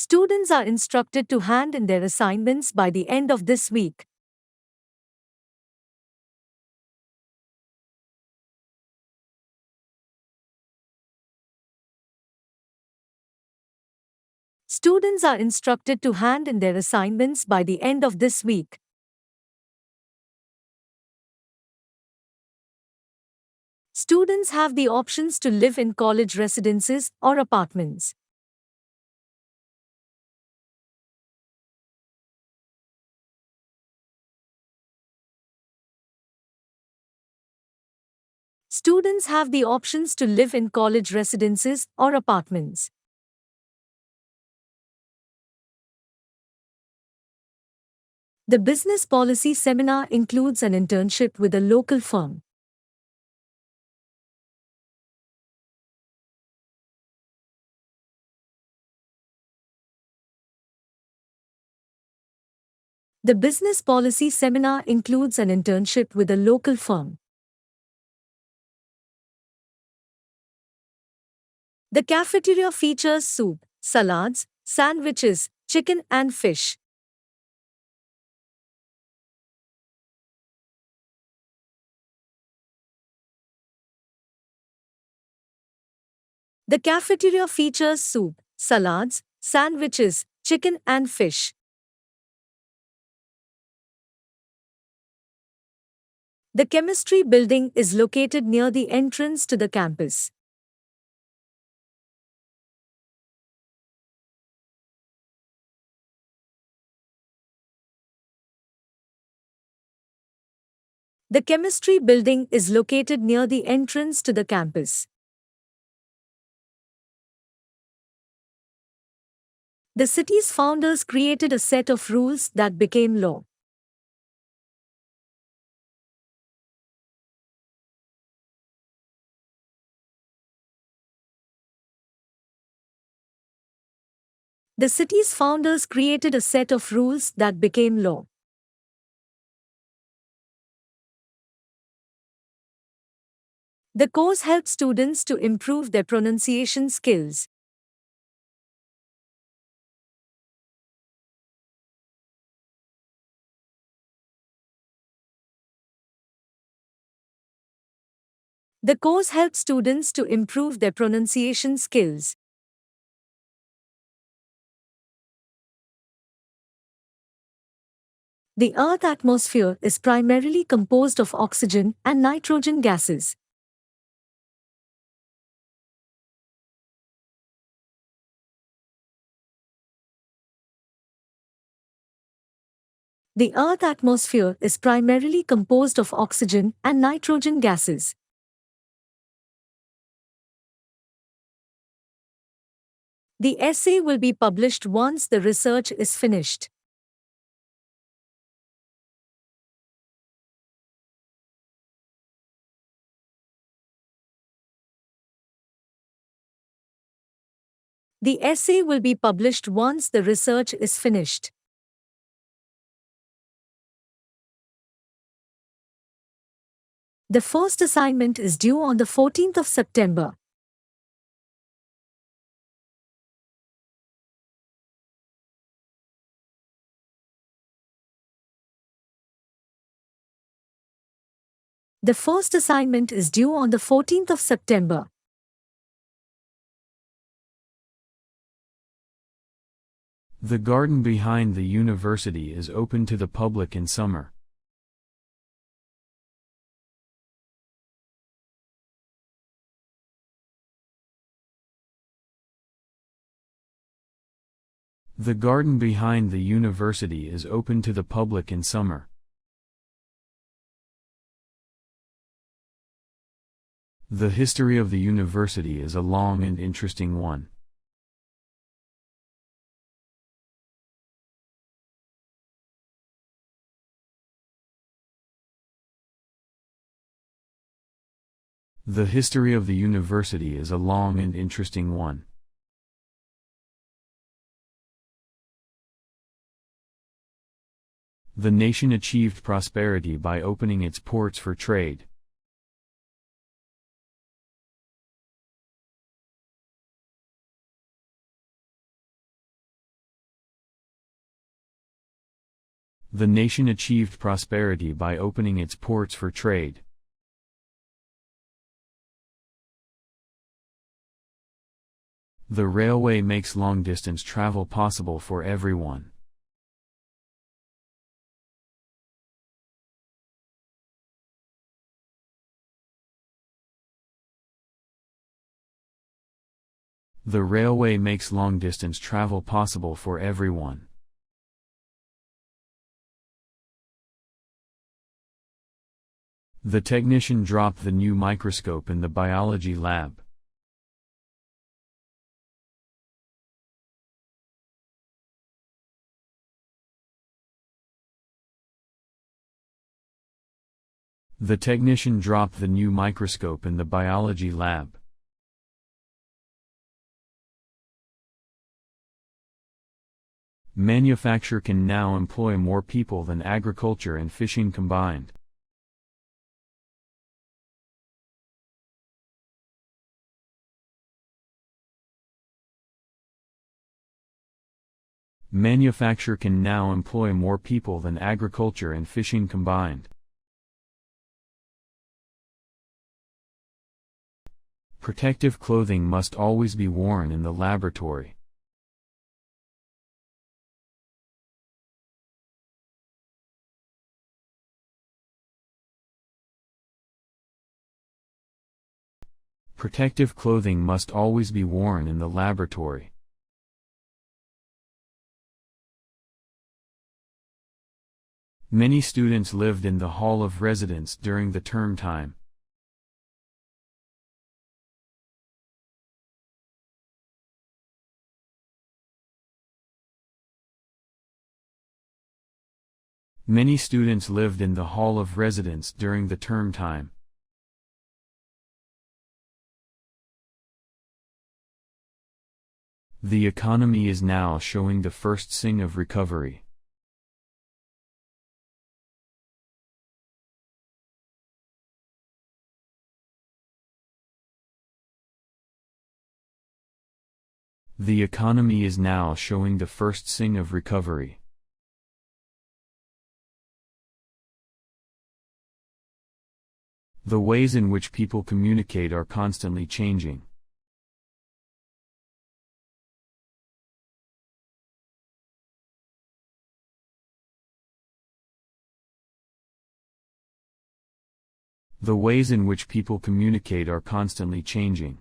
Students are instructed to hand in their assignments by the end of this week. Students are instructed to hand in their assignments by the end of this week. Students have the options to live in college residences or apartments. Students have the options to live in college residences or apartments. The business policy seminar includes an internship with a local firm. The business policy seminar includes an internship with a local firm. The cafeteria features soup, salads, sandwiches, chicken and fish. The cafeteria features soup, salads, sandwiches, chicken and fish. The chemistry building is located near the entrance to the campus. The chemistry building is located near the entrance to the campus. The city's founders created a set of rules that became law. The city's founders created a set of rules that became law. The course helps students to improve their pronunciation skills. The course helps students to improve their pronunciation skills. The Earth atmosphere is primarily composed of oxygen and nitrogen gases. The Earth atmosphere is primarily composed of oxygen and nitrogen gases. The essay will be published once the research is finished. The essay will be published once the research is finished. The first assignment is due on the 14th of September. The first assignment is due on the 14th of September. The garden behind the university is open to the public in summer. The garden behind the university is open to the public in summer. The history of the university is a long and interesting one. The history of the university is a long and interesting one. The nation achieved prosperity by opening its ports for trade. The nation achieved prosperity by opening its ports for trade. The railway makes long-distance travel possible for everyone. The railway makes long-distance travel possible for everyone. The technician dropped the new microscope in the biology lab. The technician dropped the new microscope in the biology lab. Manufacture can now employ more people than agriculture and fishing combined. Manufacture can now employ more people than agriculture and fishing combined. Protective clothing must always be worn in the laboratory. Protective clothing must always be worn in the laboratory. Many students lived in the hall of residence during the term time. Many students lived in the hall of residence during the term time. The economy is now showing the first sign of recovery. The economy is now showing the first sign of recovery. The ways in which people communicate are constantly changing. The ways in which people communicate are constantly changing.